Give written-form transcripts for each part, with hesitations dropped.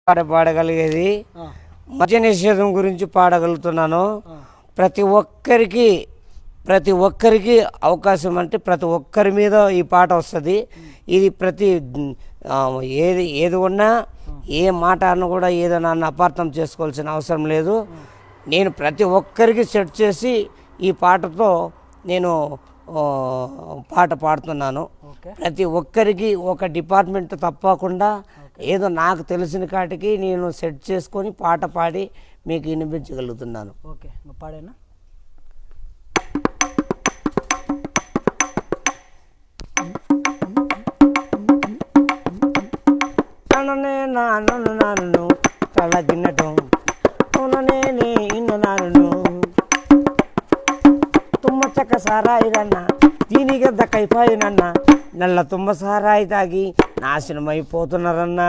పాడగలిగేది మద్య నిషేధం గురించి పాడగలుగుతున్నాను. ప్రతి ఒక్కరికి అవకాశం అంటే ప్రతి ఒక్కరి మీద ఈ పాట వస్తుంది. ఇది ఏది ఉన్నా ఏ మాట అన్న కూడా ఏదో నన్ను అపార్థం చేసుకోవాల్సిన అవసరం లేదు. నేను ప్రతి ఒక్కరికి సెట్ చేసి ఈ పాటతో నేను పాట పాడుతున్నాను. ప్రతి ఒక్కరికి ఒక డిపార్ట్మెంట్ తప్పకుండా ఏదో నాకు తెలిసిన కాటికి నేను సెట్ చేసుకొని పాట పాడి మీకు వినిపించగలుగుతున్నాను. ఓకే, పాడేనా? నన్ను తలగిన్నటం నేనే ఇన్ననాను తుమ్మ చక్క సారాయి రన్న దీనికి దక్కైపోయినన్న నల్ల తుమ్మ సారాయి తాగి నాశనమైపోతున్నారన్న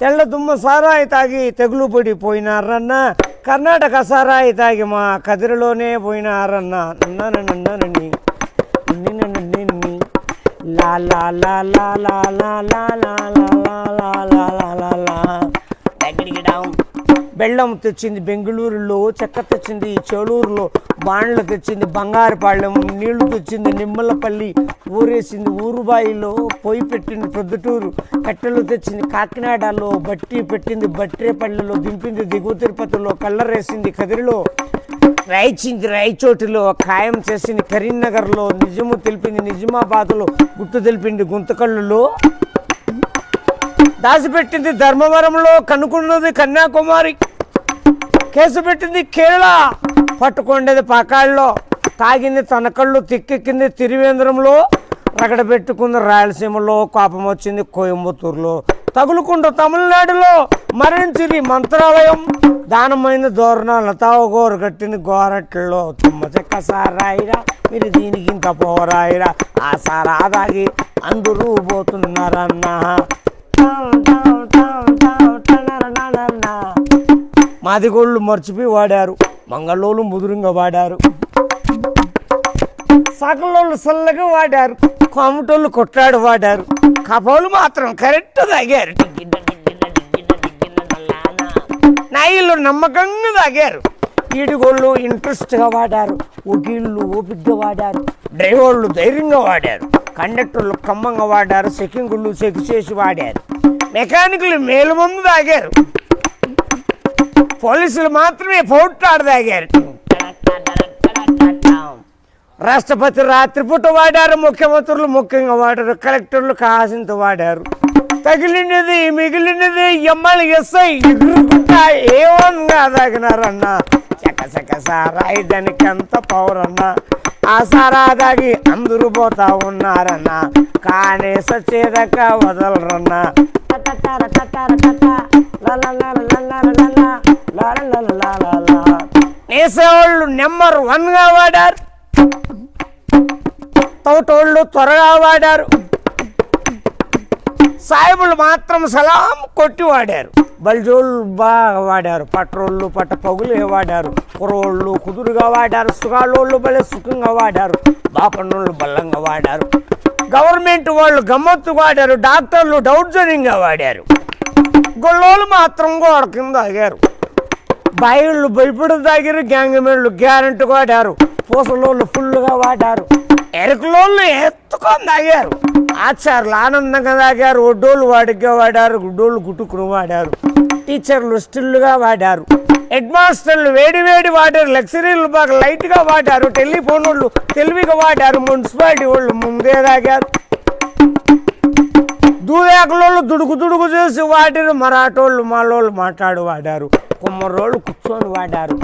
తెల్ల తుమ్మ సారాయి తాగి తెగులు పడిపోయినారన్న కర్ణాటక సారాయి తాగి మా కదిరిలోనే పోయినారన్న నన్నని లా లా లా లా లా లా లా లా బెల్లం తెచ్చింది బెంగళూరులో, చెక్క తెచ్చింది చేలూరులో, బాండ్లు తెచ్చింది బంగారుపాళ్యం, నీళ్లు తెచ్చింది నిమ్మలపల్లి, ఊరేసింది ఊరుబాయిలో, పొయ్యి పెట్టింది ప్రొద్దుటూరు, కట్టెలు తెచ్చింది కాకినాడలో, బట్టి పెట్టింది బట్రేపల్లిలో, దింపింది దిగువ తిరుపతిలో, కల్లరేసింది కదిరిలో, రాయిచింది రాయచోటిలో, ఖాయం చేసింది కరీంనగర్లో, నిజము తెలిపింది నిజామాబాద్లో, గుట్టు తెలిపింది గుంతకల్లులో, దాచిపెట్టింది ధర్మవరంలో, కనుక్కున్నది కన్యాకుమారి, కేసు పెట్టింది కేరళ, పట్టుకొండేది పాకాళ్ళలో, తాగింది తనకళ్ళు, తిక్కెక్కింది తిరువేంద్రంలో, రగడ పెట్టుకుంది రాయలసీమలో, కోపం వచ్చింది కోయంబత్తూరులో, తగులుకుంటూ తమిళనాడులో, మరణించింది మంత్రాలయం, దానమైంది దోరణ లతావగోరు కట్టింది గోరట్లలో, తుమ్మ చెక్క సారాయిరా మీరు దీనికి ఇంత పోరాయిరా, ఆ సారా దాగి అందరూ పోతున్నారన్నా. మాదిగోళ్ళు మర్చిపోయి వాడారు, మంగళోళ్ళు ముదురుగా వాడారు, సకలోళ్ళు సల్లగా వాడారు, కోమటోళ్ళు కొట్లాడు వాడారు, కపోలు మాత్రం కరెక్ట్ తాగారు, నాయిళ్ళు నమ్మకంగా తాగారు, ఈడుగోళ్ళు ఇంట్రెస్ట్గా వాడారు, వకీళ్ళు ఓపికగా వాడారు, డ్రైవర్లు ధైర్యంగా వాడారు, కండక్టర్లు కమ్మంగా వాడారు, చెకింగుళ్ళు చెక్ చేసి వాడారు, మెకానికులు మేలు ముందు తాగారు, పోలీసులు మాత్రమే పోట్లాడు తాగారు, రాష్ట్రపతి రాత్రిపూట వాడారు, ముఖ్యమంత్రులు ముఖ్యంగా వాడారు, కలెక్టర్లు కాసింత వాడారు, తగిలినది మిగిలినది ఎమ్మెల్యే ఎస్ఐ ఎగురుకుంటా ఏమన్నా తాగినారన్నా, చక్క సారాయి దానికి ఎంత పౌరన్నా, ఆ సారా దాగి అందరూ పోతా ఉన్నారన్నా, కానీ సచ్చేదక వదలరన్నా, నేసేవాళ్ళు నెంబర్ 1గా వాడారు, తోటోళ్ళు త్వరగా వాడారు, సాయిబులు మాత్రం సలాం కొట్టి వాడారు, బల్జోళ్ళు బాగా వాడారు, పట్రోళ్ళు పట్ట పగులే వాడారు, కుర్రోళ్ళు కుదురుగా వాడారు, సుగాళ్ళోళ్ళు భలే సుఖంగా వాడారు, బాపన్నోళ్ళు బల్లంగా వాడారు, గవర్నమెంట్ వాళ్ళు గమ్మత్తు వాడారు, డాక్టర్లు దౌర్జన్యంగా వాడారు, గొల్లోళ్ళు మాత్రం గోడ కింద తాగారు, బాయిళ్ళు భయపడి తాగారు, గ్యాంగ్మెన్లు గ్యారెంటీ వాడారు, పూసలోళ్ళు ఫుల్గా వాడారు, ఎరుకలోళ్ళు ఎత్తుకొని తాగారు, ఆచార్యులు ఆనందంగా తాగారు, ఒడ్డోళ్ళు వాడిగా వాడారు, గుడ్డోళ్ళు గుట్టుకుని వాడారు, టీచర్లు స్టిల్గా వాడారు, హెడ్ మాస్టర్లు వేడి వాడారు, లెక్చరీలు బాగా లైట్గా వాడారు, టెలిఫోన్ వాళ్ళు తెలివిగా వాడారు, మున్సిపాలిటీ వాళ్ళు ముందే తాగారు, దూదేకలోళ్ళు దుడుకు చేసి వాడారు, మరాఠోళ్ళు మాలోళ్ళు మాట్లాడి వాడారు, కుమ్మరోళ్ళు కూర్చొని వాడారు,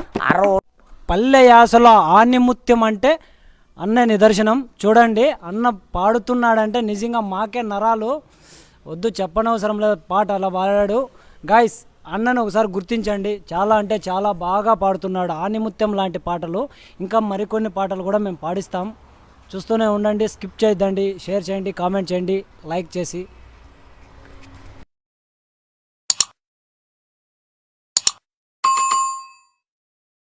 పల్లె యాసలో ఆణిముత్యం అంటే అన్న నిదర్శనం. చూడండి, అన్న పాడుతున్నాడంటే నిజంగా మాకే నరాలు వద్దు చెప్పనవసరం లేదు, పాట అలా పాడాడు. గాయస్, అన్నను ఒకసారి గుర్తించండి, చాలా అంటే చాలా బాగా పాడుతున్నాడు. ఆణిముత్యం లాంటి పాటలు, ఇంకా మరికొన్ని పాటలు కూడా మేము పాడిస్తాం. చూస్తూనే ఉండండి, స్కిప్ చేయొద్దండి, షేర్ చేయండి, కామెంట్ చేయండి, లైక్ చేసి.